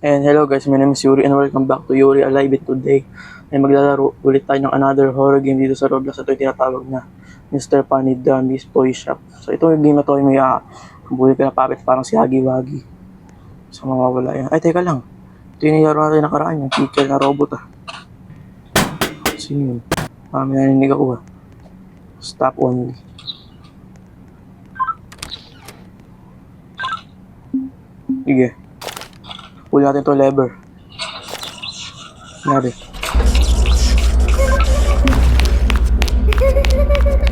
And hello guys, my name is Yuri and welcome back to Yuri Alive It. Today ay maglalaro ulit tayo ng another horror game dito sa Roblox. Ito yung tinatawag na Mr. Funny Dummy's Toy Shop. So ito yung game na to ay may buli ka na puppet parang si Huggy Wuggy. So mawawala yan. Ay teka lang, ito yung nilaro natin nakaraan, yung teacher na robot Sino yun? May naninig ako Stop only. Sige. Pull natin to lever. Nari.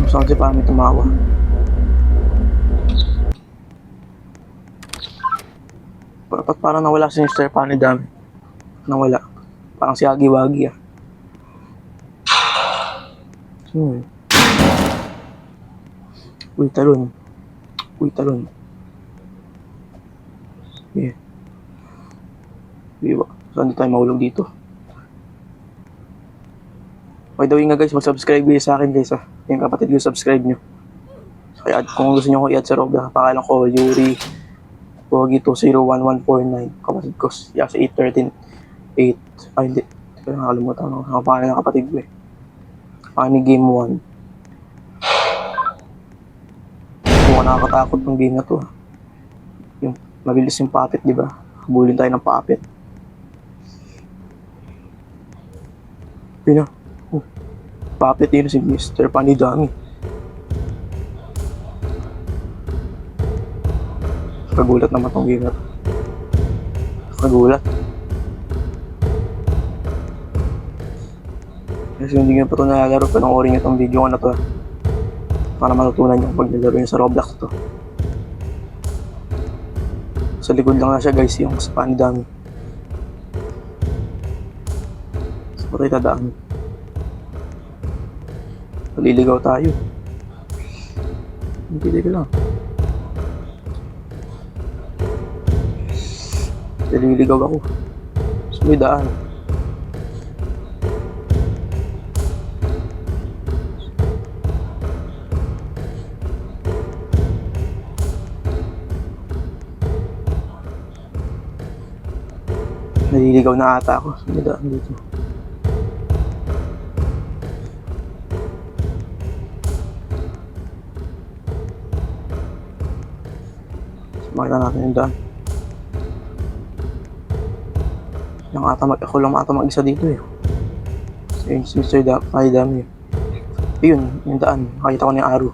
Gusto kasi parang may tumawa. Parang nawala si Mr. Funny Dummy. Nawala. Parang si Huggy Wuggy Sino yun? Uy, talon. Uy, talon. Yeah. Diba? Saan tayo mahulog dito? By the way nga guys, mag-subscribe kayo sa akin guys Yung kapatid ko, subscribe nyo. So, kung gusto nyo ko i-add sa Roblox, pangalan ko, Yuri Pogi 201149. Kapatid ko, sa 813. 8. Ay, hindi. Hindi ko nakalimutan. Ang pangalan ng kapatid ko Funny Game 1. Kung nakakatakot ng game na to. Yung mabilis yung puppet, di ba? Habulin tayo ng puppet. Pina. Puppet yun si Mr. Funny Dummy. Kagulat naman tong game na to. Kagulat. Kasi hindi nyo pa ito nalalaro, panoorin nyo itong video ko na to para matutunan nyo pag nalaro nyo sa Roblox to. Sa likod lang na siya guys, yung sa Funny Dummy. Sa patay tadaan. Maliligaw tayo. Hindi ka lang. Naliligaw ako. So may daan. Naliligaw na ata ako. So may daan dito. Makita natin yung daan. Ako lang ata mag-isa dito Si Mr. Funny Dummy. Ayun, yung daan. Nakita ko na yung arrow.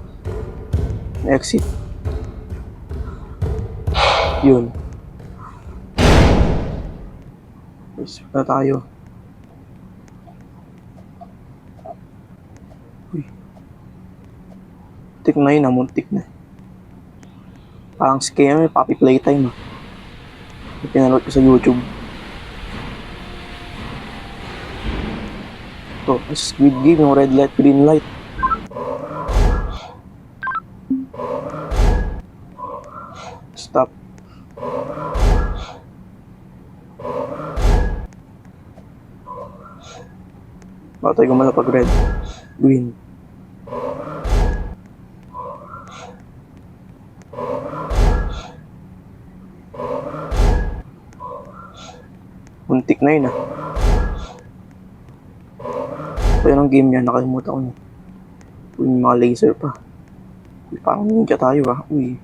Yung exit. Yun. Yes, wala tayo. Uy. Muntik na yun muntik na. Parang scam Puppy Playtime Pinanood ko sa YouTube. Ito, Squid Game, yung red light, green light. Stop. Baka tayo gumala pag red, green. Muntik na yun So yun ang game niya, nakalimutan ko na. Uy, may mga laser pa. Uy, parang ninja tayo Uy.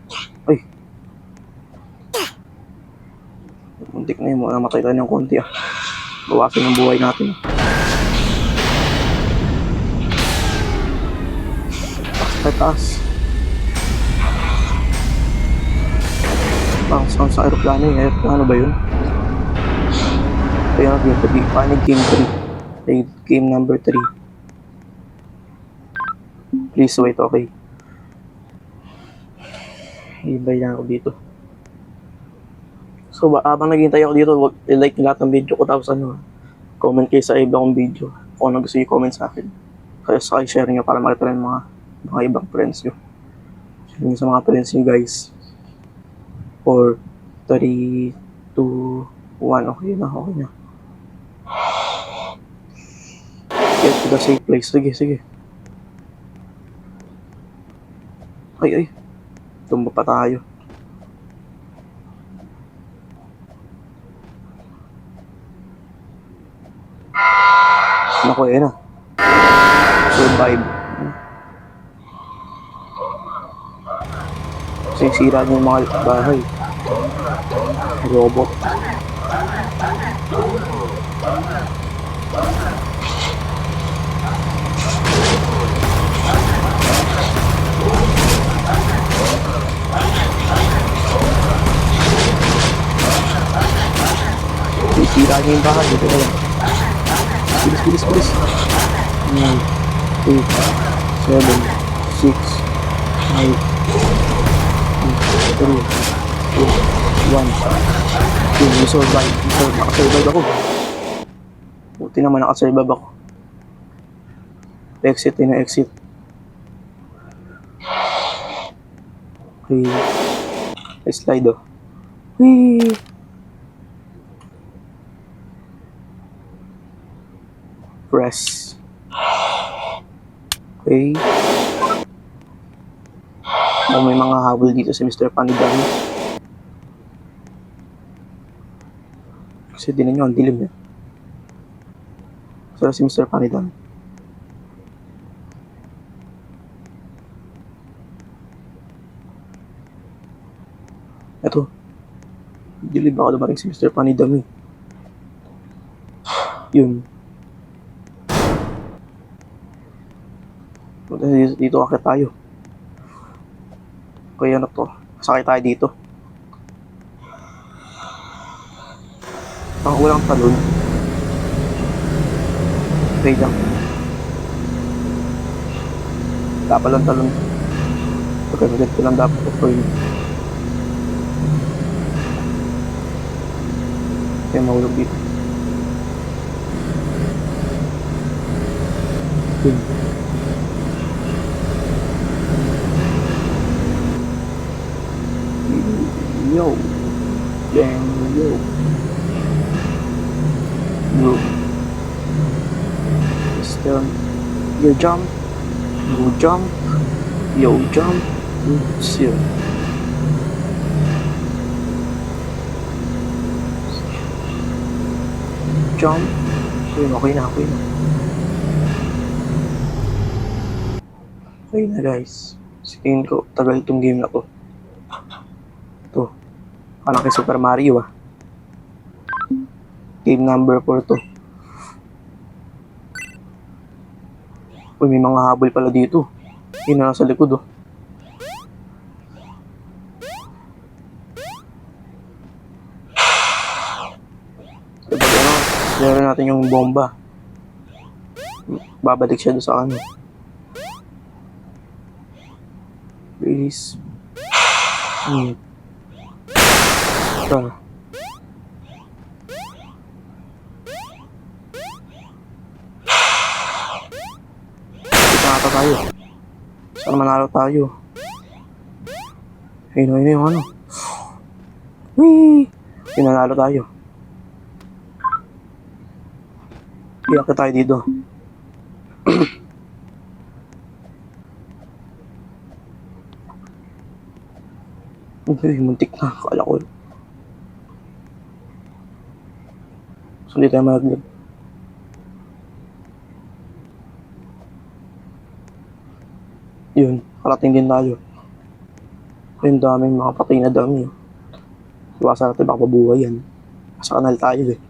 Ay. Muntik na yun, namatay tayo ng konti Bawasan yung buhay natin Taas. Parang sound sa aeroplano Aeroplano ba yun? Kaya Funny Game 3. Game number 3. Please wait, okay. Ibay na ako dito. So, habang naghihintay ako dito, i-like nyo lahat ng video ko tapos comment kayo sa iba kong video. Kung ano gusto nyo comment sa akin. Kaya share nyo para makita rin mga ibang friends nyo. Share nyo sa mga friends nyo guys. 4, 3, 2, 1. Okay na. Get to the safe place. Sige. Ay. Tumba pa tayo. Naku, eh na. Survive. Sisira niyo yung mga bahay. Robot. Sisira niyo yung bahay. Dito na lang. Bilis, bilis, bilis. 9, 8, 7, 6, 5, 3, 2, 1. Yun, survive. Nakasurvive ako. Buti naman nakasurvive ako. Exit, yun na exit. Okay. Slide, oh. Whee! Press. Okay. Oh, may mga habol dito si Mr. Panidan. Kasi din nyo, ang dilim eh. So, si Mr. Panidan. Ito. Dilim ako dumating si Mr. Panidan eh. Yun. Dito akit tayo. Kaya ano to? Sakay tayo dito. Ang walang talon. Okay lang. Dapat lang talon. Pagkagalit ko lang dapat ito yun. Kaya mahulog dito. Yun. Yo. Damn, yo. Yo. Still. Yo, jump. Yo, jump. Yo, jump. Still. Jump. Okay na. Okay na guys. Tingin ko, tagal itong game na to. Ito. Parang kay Super Mario ah. Game number 4 to. Uy, may mga habol pala dito. Yun na sa likod oh. Diba ano? Meron natin yung bomba. Babalik siya doon sa ano. Please. Ito. Ito tayo. Sana manalo tayo. Ayun yung ano. Whee! Pinanalo tayo. Iyak tayo dito. Uy, muntik na. Kala ko. So, hindi tayo malaglag. Yun, karating din tayo. Yung daming mga patay na dami. Iwasan natin baka mabuhay yan. Sa kanal tayo eh.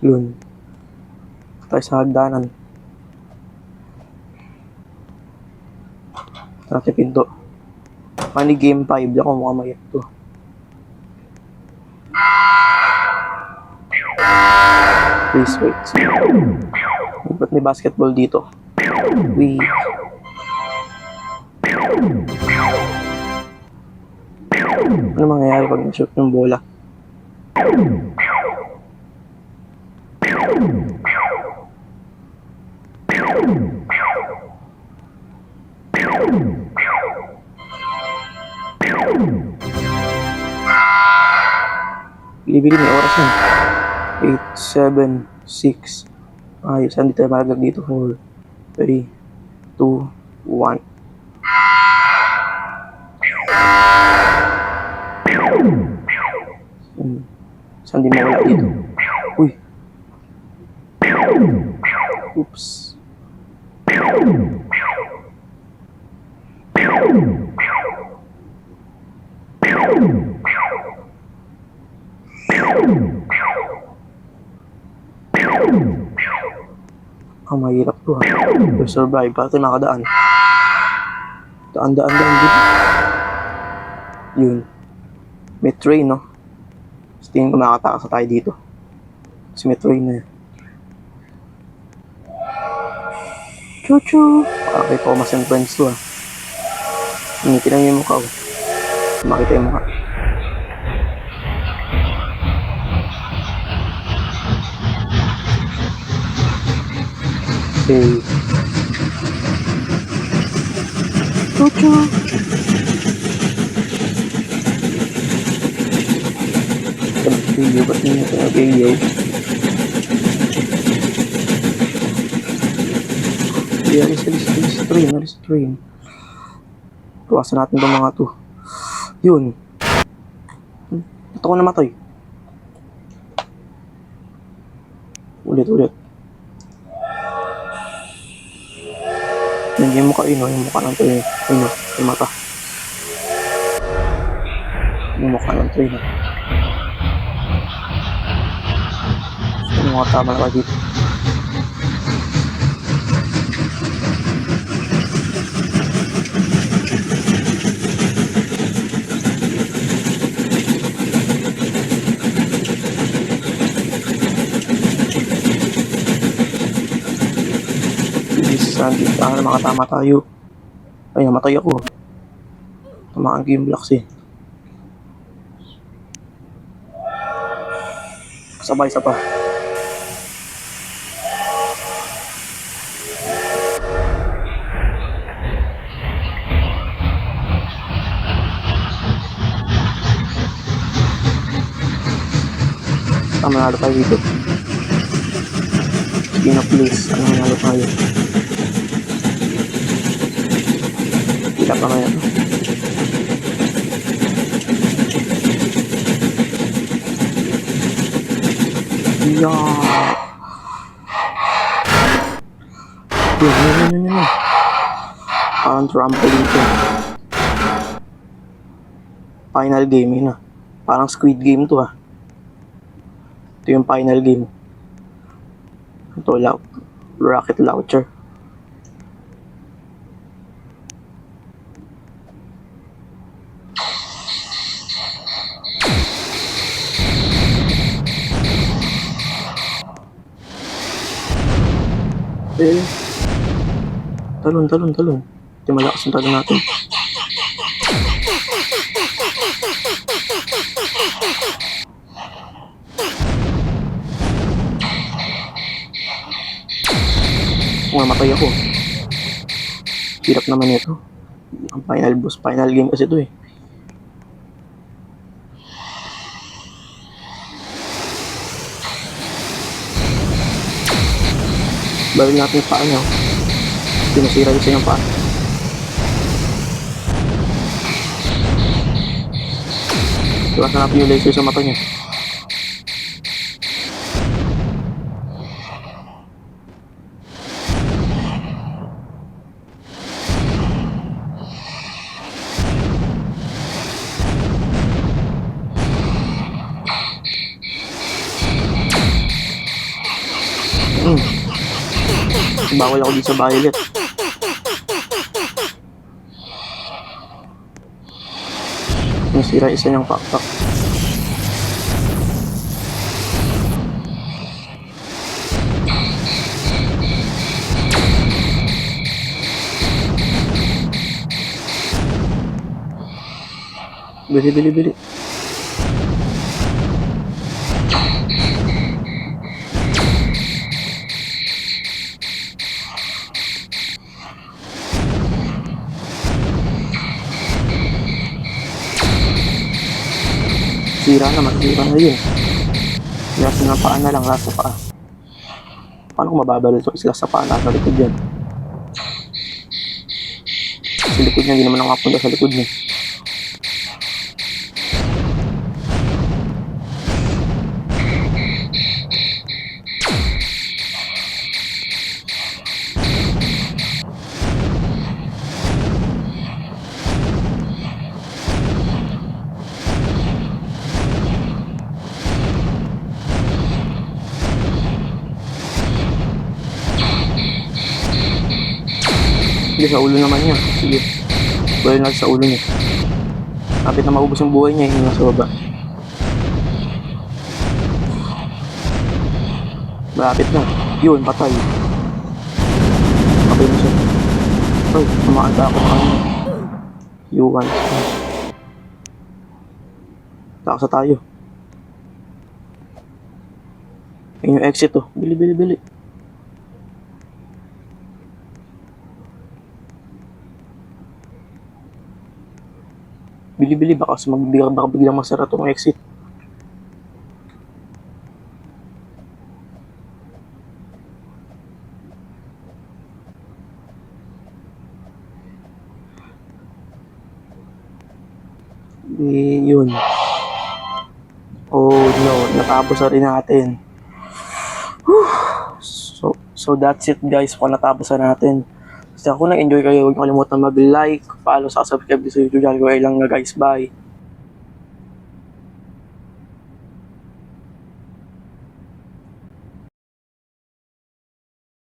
Yun. Tayo sa hagdanan. Natin pinto. Money game 5. Ako mukhang mayat to. Please wait. Ba't may basketball dito? Wee. Ano mangyayari pag na-shoot yung bola? Bili-bili, may oras na. 8, 7, 6. Ayos, hindi tayo malaglag dito. 4, 3, 2, 1. Saan di mawala dito? Uy. Oops. Ang mahirap to ha. To survive. Para tayo makadaan. Daan. Yun. May train, no? So, tingin ko makatakas na tayo dito. Kasi may train na yun. Choo-choo! Parang kay Thomas and Friends to ha. Initin na yung mukha ko. Makita yung mukha. Okay. Choo-choo! Video, ba't nyo ito na video? Yeah, alis train. Tuwasan natin itong mga to. Yun. Ito ko namatay. Ulit. Yan yung mukha yun, yung mukha ng train. Ayun, yung mata. Yung mukha ng train. Yung mga tama na dito. Sana makatama tayo. Ay, namatay ako. Tamaan ko yung blocks eh. Sabay isa pa. Manalo tayo dito. Sige na please. Ano manalo tayo? Hila pa ngayon. Yeah. Yun. Parang trampoline to. Final game yun ah. Parang Squid Game to ah. Ito yung final game. Ito, rocket launcher. Talon. Ito malakas yung talon natin. Mamatay ako. Hirap naman ito. Ang final boss, final game kasi ito eh. Bawin natin yung paa niya. Pinasira yung siyang paa. Iwasan natin yung laser sa mata niya. Bawal ako dito sa violet. Nasira isa niyang pakpak. Bili. Sira na yun. Nasa ng paa na lang, nasa paa. Paano kung mababalil ito? Sila sa paa, nasa likod yan. Sa likod niya, hindi naman nakapunta sa likod niya. Sige, sa ulo naman niya. Sige. Buhay natin sa ulo niya. Kapit na maubos yung buhay niya, yung nasa baba. Malapit na. Yun, patay. Patay na siya. Ay, tumakanta ako ng ano. Yuan. Taksa tayo. Yun yung exit oh. Bili, bili, bili. Bili, bili. Baka biglang masara tong exit. Yun. Oh no, natapos na rin natin. Whew. So that's it guys, kung natapos na natin. Basta kung nag-enjoy kayo, huwag niyo kalimutan mag-like, follow, subscribe sa YouTube channel ko. Ay lang na guys, bye.